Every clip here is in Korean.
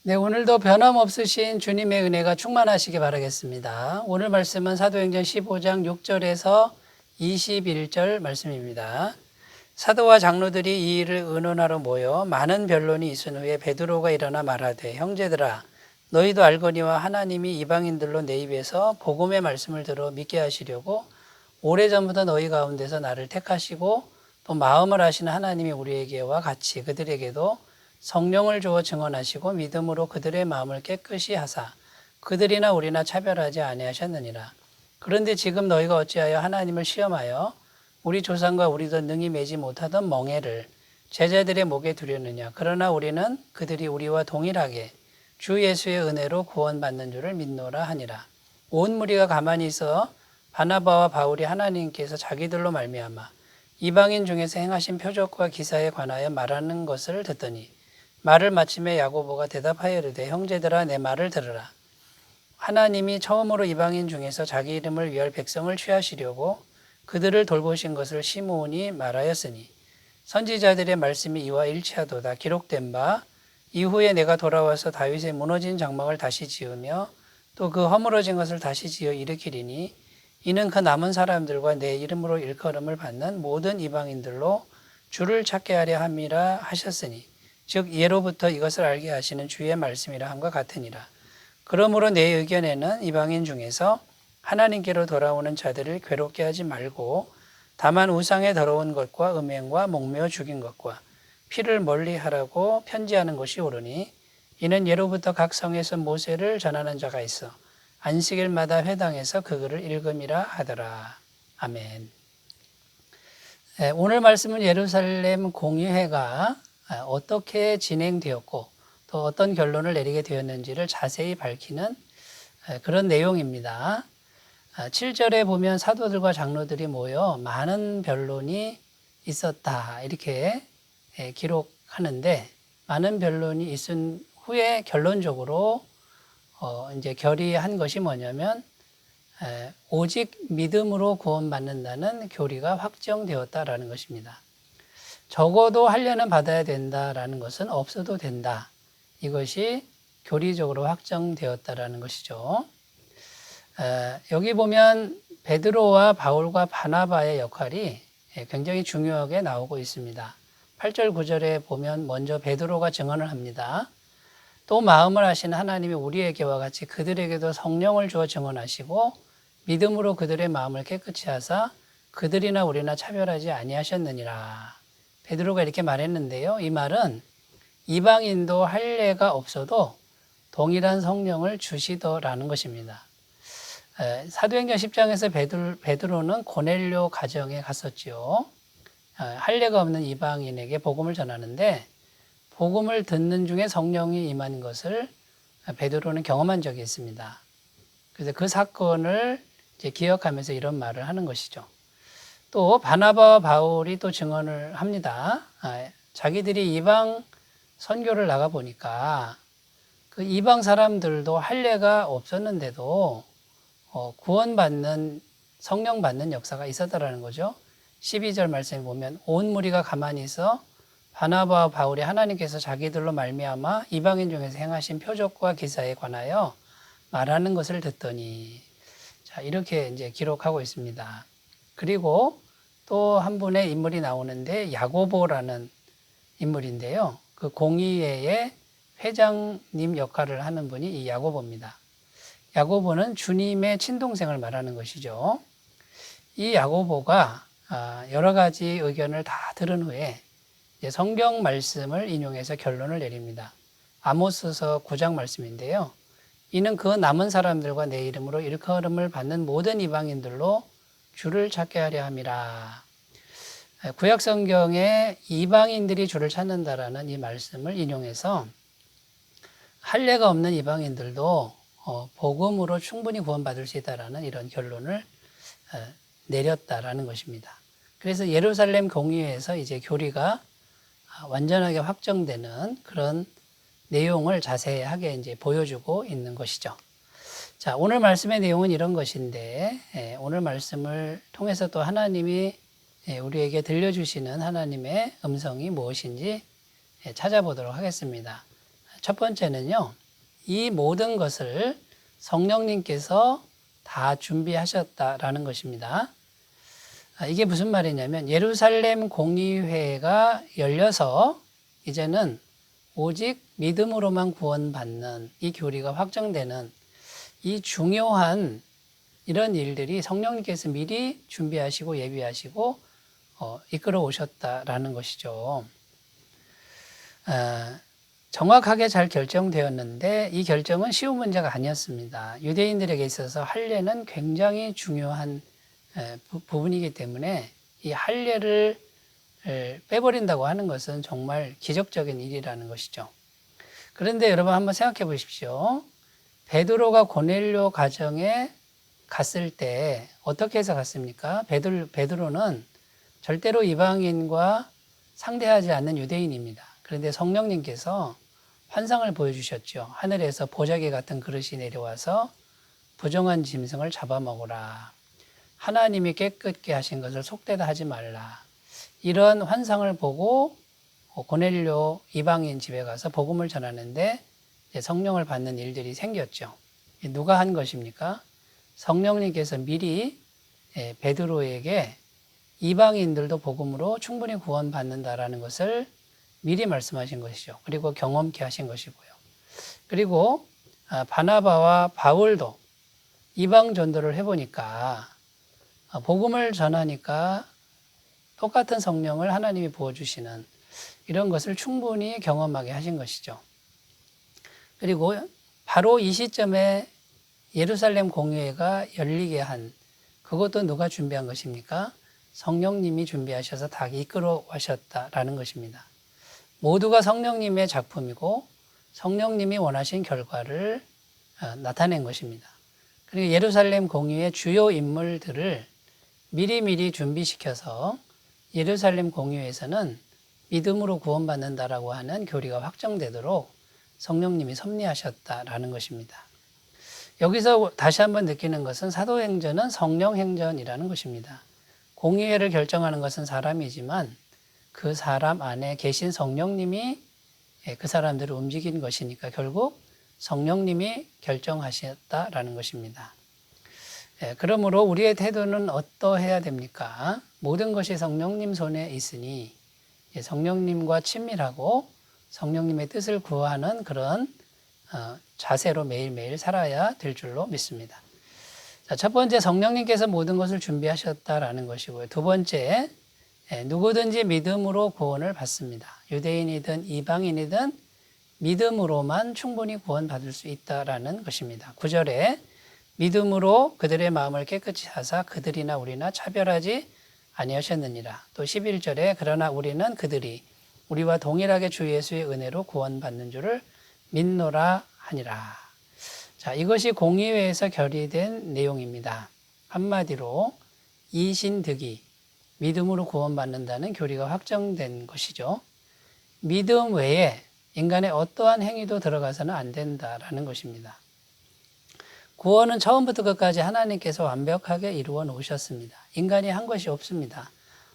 네, 오늘도 변함없으신 주님의 은혜가 충만하시기 바라겠습니다. 오늘 말씀은 사도행전 15장 6절에서 21절 말씀입니다. 사도와 장로들이 이 일을 의논하러 모여 많은 변론이 있은 후에 베드로가 일어나 말하되, 형제들아, 너희도 알거니와 하나님이 이방인들로 내 입에서 복음의 말씀을 들어 믿게 하시려고 오래전부터 너희 가운데서 나를 택하시고 또 마음을 아시는 하나님이 우리에게와 같이 그들에게도 성령을 주어 증언하시고 믿음으로 그들의 마음을 깨끗이 하사 그들이나 우리나 차별하지 아니하셨느니라. 그런데 지금 너희가 어찌하여 하나님을 시험하여 우리 조상과 우리도 능히 매지 못하던 멍에를 제자들의 목에 두려느냐. 그러나 우리는 그들이 우리와 동일하게 주 예수의 은혜로 구원받는 줄을 믿노라 하니라. 온 무리가 가만히 있어 바나바와 바울이 하나님께서 자기들로 말미암아 이방인 중에서 행하신 표적과 기사에 관하여 말하는 것을 듣더니, 말을 마침에 야고보가 대답하여 이르되, 형제들아, 내 말을 들으라. 하나님이 처음으로 이방인 중에서 자기 이름을 위할 백성을 취하시려고 그들을 돌보신 것을 시므온이 말하였으니, 선지자들의 말씀이 이와 일치하도다. 기록된 바 이후에 내가 돌아와서 다윗의 무너진 장막을 다시 지으며 또 그 허물어진 것을 다시 지어 일으키리니, 이는 그 남은 사람들과 내 이름으로 일컬음을 받는 모든 이방인들로 주를 찾게 하려 함이라 하셨으니, 즉 예로부터 이것을 알게 하시는 주의 말씀이라 함과 같으니라. 그러므로 내 의견에는 이방인 중에서 하나님께로 돌아오는 자들을 괴롭게 하지 말고 다만 우상의 더러운 것과 음행과 목매어 죽인 것과 피를 멀리하라고 편지하는 것이 옳으니, 이는 예로부터 각 성에서 모세를 전하는 자가 있어 안식일마다 회당에서 그 글을 읽음이라 하더라. 아멘. 오늘 말씀은 예루살렘 공의회가 어떻게 진행되었고 또 어떤 결론을 내리게 되었는지를 자세히 밝히는 그런 내용입니다. 7절에 보면 사도들과 장로들이 모여 많은 변론이 있었다 이렇게 기록하는데, 많은 변론이 있은 후에 결론적으로 이제 결의한 것이 뭐냐면 오직 믿음으로 구원받는다는 교리가 확정되었다라는 것입니다. 적어도 할례는 받아야 된다라는 것은 없어도 된다. 이것이 교리적으로 확정되었다라는 것이죠. 여기 보면 베드로와 바울과 바나바의 역할이 굉장히 중요하게 나오고 있습니다. 8절 9절에 보면 먼저 베드로가 증언을 합니다. 또 마음을 아시는 하나님이 우리에게와 같이 그들에게도 성령을 주어 증언하시고 믿음으로 그들의 마음을 깨끗이 하사 그들이나 우리나 차별하지 아니하셨느니라. 베드로가 이렇게 말했는데요. 이 말은 이방인도 할례가 없어도 동일한 성령을 주시더라는 것입니다. 사도행전 10장에서 베드로는 고넬료 가정에 갔었죠. 할례가 없는 이방인에게 복음을 전하는데, 복음을 듣는 중에 성령이 임한 것을 베드로는 경험한 적이 있습니다. 그래서 그 사건을 이제 기억하면서 이런 말을 하는 것이죠. 또 바나바와 바울이 또 증언을 합니다. 자기들이 이방 선교를 나가 보니까 그 이방 사람들도 할례가 없었는데도 구원받는, 성령 받는 역사가 있었다라는 거죠. 12절 말씀에 보면 온 무리가 가만히 있어 바나바와 바울이 하나님께서 자기들로 말미암아 이방인 중에서 행하신 표적과 기사에 관하여 말하는 것을 듣더니, 자, 이렇게 이제 기록하고 있습니다. 그리고 또 한 분의 인물이 나오는데 야고보라는 인물인데요. 그 공의회의 회장님 역할을 하는 분이 이 야고보입니다. 야고보는 주님의 친동생을 말하는 것이죠. 이 야고보가 여러 가지 의견을 다 들은 후에 성경 말씀을 인용해서 결론을 내립니다. 아모스서 9장 말씀인데요. 이는 그 남은 사람들과 내 이름으로 일컬음을 받는 모든 이방인들로 주를 찾게 하려 함이라. 구약 성경에 이방인들이 주를 찾는다라는 이 말씀을 인용해서 할례가 없는 이방인들도 복음으로 충분히 구원받을 수 있다라는 이런 결론을 내렸다라는 것입니다. 그래서 예루살렘 공의회에서 이제 교리가 완전하게 확정되는 그런 내용을 자세하게 이제 보여주고 있는 것이죠. 자, 오늘 말씀의 내용은 이런 것인데, 오늘 말씀을 통해서 또 하나님이 우리에게 들려주시는 하나님의 음성이 무엇인지 찾아보도록 하겠습니다. 첫 번째는요, 이 모든 것을 성령님께서 다 준비하셨다라는 것입니다. 이게 무슨 말이냐면 예루살렘 공의회가 열려서 이제는 오직 믿음으로만 구원받는 이 교리가 확정되는 이 중요한 이런 일들이 성령님께서 미리 준비하시고 예비하시고 이끌어 오셨다라는 것이죠. 정확하게 잘 결정되었는데 이 결정은 쉬운 문제가 아니었습니다. 유대인들에게 있어서 할례는 굉장히 중요한 부분이기 때문에 이 할례를 빼버린다고 하는 것은 정말 기적적인 일이라는 것이죠. 그런데 여러분 한번 생각해 보십시오. 베드로가 고넬료 가정에 갔을 때 어떻게 해서 갔습니까? 베드로는 절대로 이방인과 상대하지 않는 유대인입니다. 그런데 성령님께서 환상을 보여주셨죠. 하늘에서 보자기 같은 그릇이 내려와서 부정한 짐승을 잡아먹으라. 하나님이 깨끗게 하신 것을 속되다 하지 말라. 이런 환상을 보고 고넬료 이방인 집에 가서 복음을 전하는데 성령을 받는 일들이 생겼죠. 누가 한 것입니까? 성령님께서 미리 베드로에게 이방인들도 복음으로 충분히 구원받는다라는 것을 미리 말씀하신 것이죠. 그리고 경험케 하신 것이고요. 그리고 바나바와 바울도 이방 전도를 해보니까 복음을 전하니까 똑같은 성령을 하나님이 부어주시는 이런 것을 충분히 경험하게 하신 것이죠. 그리고 바로 이 시점에 예루살렘 공회가 열리게 한 그것도 누가 준비한 것입니까? 성령님이 준비하셔서 다 이끌어 가셨다라는 것입니다. 모두가 성령님의 작품이고 성령님이 원하신 결과를 나타낸 것입니다. 그리고 예루살렘 공의의 주요 인물들을 미리미리 준비시켜서 예루살렘 공의회에서는 믿음으로 구원받는다라고 하는 교리가 확정되도록 성령님이 섭리하셨다라는 것입니다. 여기서 다시 한번 느끼는 것은 사도행전은 성령행전이라는 것입니다. 공의회를 결정하는 것은 사람이지만 그 사람 안에 계신 성령님이 그 사람들을 움직인 것이니까 결국 성령님이 결정하셨다라는 것입니다. 그러므로 우리의 태도는 어떠해야 됩니까? 모든 것이 성령님 손에 있으니 성령님과 친밀하고 성령님의 뜻을 구하는 그런 자세로 매일매일 살아야 될 줄로 믿습니다. 자, 첫 번째, 성령님께서 모든 것을 준비하셨다라는 것이고요. 두 번째, 누구든지 믿음으로 구원을 받습니다. 유대인이든 이방인이든 믿음으로만 충분히 구원받을 수 있다라는 것입니다. 9절에 믿음으로 그들의 마음을 깨끗이 하사 그들이나 우리나 차별하지 아니하셨느니라. 또 11절에 그러나 우리는 그들이 우리와 동일하게 주 예수의 은혜로 구원받는 줄을 믿노라 하니라. 자, 이것이 공의회에서 결의된 내용입니다. 한마디로 이신득이 믿음으로 구원받는다는 교리가 확정된 것이죠. 믿음 외에 인간의 어떠한 행위도 들어가서는 안 된다라는 것입니다. 구원은 처음부터 끝까지 하나님께서 완벽하게 이루어 놓으셨습니다. 인간이 한 것이 없습니다.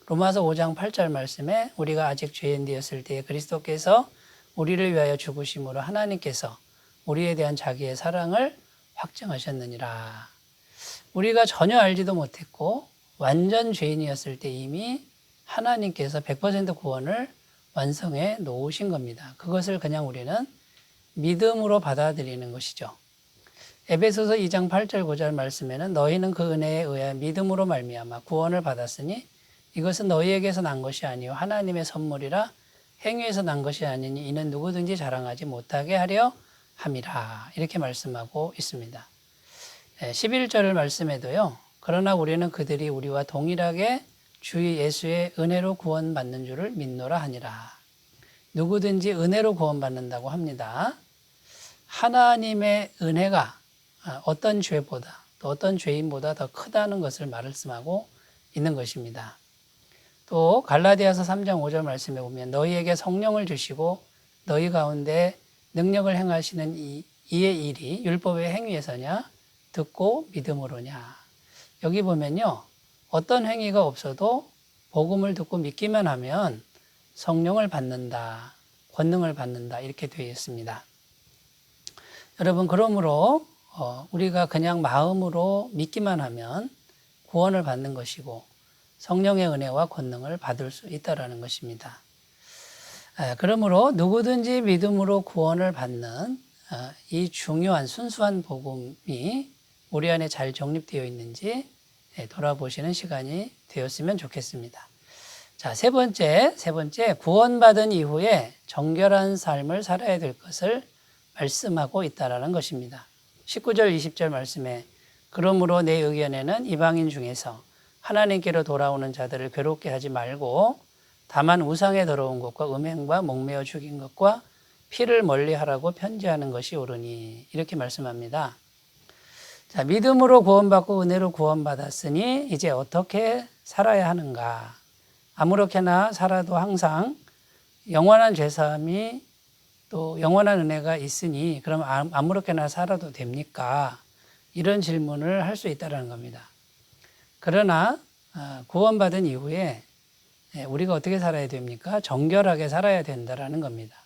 로마서 5장 8절 말씀에 우리가 아직 죄인 되었을 때에 그리스도께서 우리를 위하여 죽으심으로 하나님께서 우리에 대한 자기의 사랑을 확증하셨느니라. 우리가 전혀 알지도 못했고 완전 죄인이었을 때 이미 하나님께서 100% 구원을 완성해 놓으신 겁니다. 그것을 그냥 우리는 믿음으로 받아들이는 것이죠. 에베소서 2장 8절 9절 말씀에는 너희는 그 은혜에 의하여 믿음으로 말미암아 구원을 받았으니 이것은 너희에게서 난 것이 아니요 하나님의 선물이라 행위에서 난 것이 아니니 이는 누구든지 자랑하지 못하게 하려 함이라. 이렇게 말씀하고 있습니다. 11절 말씀에도요. 그러나 우리는 그들이 우리와 동일하게 주 예수의 은혜로 구원받는 줄을 믿노라 하니라. 누구든지 은혜로 구원받는다고 합니다. 하나님의 은혜가 어떤 죄보다 또 어떤 죄인보다 더 크다는 것을 말씀하고 있는 것입니다. 또 갈라디아서 3장 5절 말씀에 보면 너희에게 성령을 주시고 너희 가운데 능력을 행하시는 이의 일이 율법의 행위에서냐 듣고 믿음으로냐. 여기 보면요. 어떤 행위가 없어도 복음을 듣고 믿기만 하면 성령을 받는다, 권능을 받는다 이렇게 되어 있습니다. 여러분, 그러므로 우리가 그냥 마음으로 믿기만 하면 구원을 받는 것이고 성령의 은혜와 권능을 받을 수 있다라는 것입니다. 그러므로 누구든지 믿음으로 구원을 받는 이 중요한 순수한 복음이 우리 안에 잘 정립되어 있는지 돌아보시는 시간이 되었으면 좋겠습니다. 자, 세 번째, 구원받은 이후에 정결한 삶을 살아야 될 것을 말씀하고 있다라는 것입니다. 19절, 20절 말씀에 그러므로 내 의견에는 이방인 중에서 하나님께로 돌아오는 자들을 괴롭게 하지 말고 다만 우상에 더러운 것과 음행과 목매어 죽인 것과 피를 멀리하라고 편지하는 것이 옳으니 이렇게 말씀합니다. 자, 믿음으로 구원받고 은혜로 구원받았으니 이제 어떻게 살아야 하는가? 아무렇게나 살아도 항상 영원한 죄사함이 또 영원한 은혜가 있으니 그럼 아무렇게나 살아도 됩니까? 이런 질문을 할 수 있다는 겁니다. 그러나 구원받은 이후에 우리가 어떻게 살아야 됩니까? 정결하게 살아야 된다는 겁니다.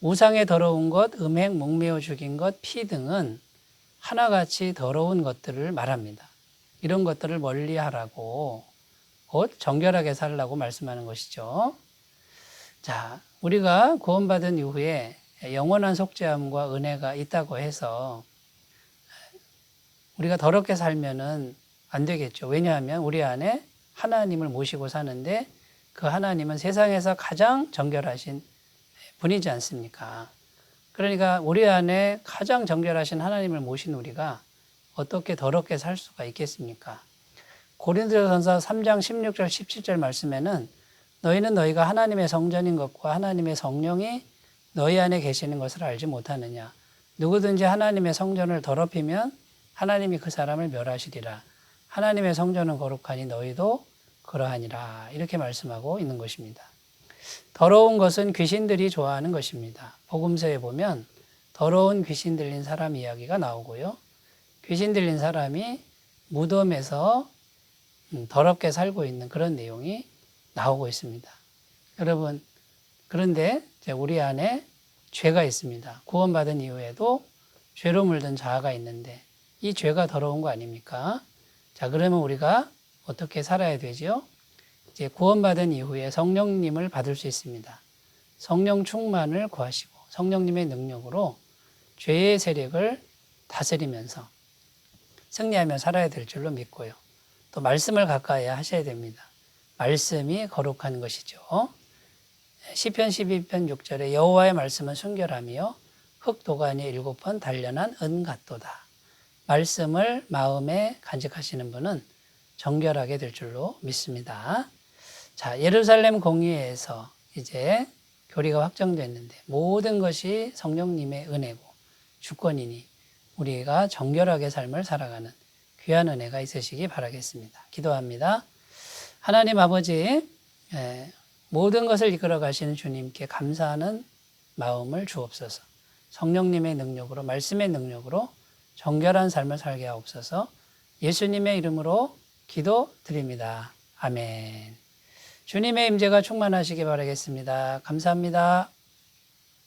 우상에 더러운 것, 음행, 목매어 죽인 것, 피 등은 하나같이 더러운 것들을 말합니다. 이런 것들을 멀리하라고 곧 정결하게 살라고 말씀하는 것이죠. 자, 우리가 구원받은 이후에 영원한 속죄함과 은혜가 있다고 해서 우리가 더럽게 살면은 안 되겠죠. 왜냐하면 우리 안에 하나님을 모시고 사는데 그 하나님은 세상에서 가장 정결하신 분이지 않습니까? 그러니까 우리 안에 가장 정결하신 하나님을 모신 우리가 어떻게 더럽게 살 수가 있겠습니까? 고린도전서 3장 16절 17절 말씀에는 너희는 너희가 하나님의 성전인 것과 하나님의 성령이 너희 안에 계시는 것을 알지 못하느냐. 누구든지 하나님의 성전을 더럽히면 하나님이 그 사람을 멸하시리라. 하나님의 성전은 거룩하니 너희도 그러하니라. 이렇게 말씀하고 있는 것입니다. 더러운 것은 귀신들이 좋아하는 것입니다. 복음서에 보면 더러운 귀신 들린 사람 이야기가 나오고요. 귀신 들린 사람이 무덤에서 더럽게 살고 있는 그런 내용이 나오고 있습니다. 여러분, 그런데 우리 안에 죄가 있습니다. 구원받은 이후에도 죄로 물든 자아가 있는데 이 죄가 더러운 거 아닙니까? 자, 그러면 우리가 어떻게 살아야 되죠? 이제 구원받은 이후에 성령님을 받을 수 있습니다. 성령 충만을 구하시고 성령님의 능력으로 죄의 세력을 다스리면서 승리하며 살아야 될 줄로 믿고요. 또 말씀을 가까이 하셔야 됩니다. 말씀이 거룩한 것이죠. 시편 12편 6절에 여호와의 말씀은 순결하며 흙 도가니에 7번 단련한 은 같도다. 말씀을 마음에 간직하시는 분은 정결하게 될 줄로 믿습니다. 자, 예루살렘 공의회에서 이제 교리가 확정됐는데 모든 것이 성령님의 은혜고 주권이니 우리가 정결하게 삶을 살아가는 귀한 은혜가 있으시기 바라겠습니다. 기도합니다. 하나님 아버지, 모든 것을 이끌어 가시는 주님께 감사하는 마음을 주옵소서. 성령님의 능력으로, 말씀의 능력으로 정결한 삶을 살게 하옵소서. 예수님의 이름으로 기도드립니다. 아멘. 주님의 임재가 충만하시기 바라겠습니다. 감사합니다.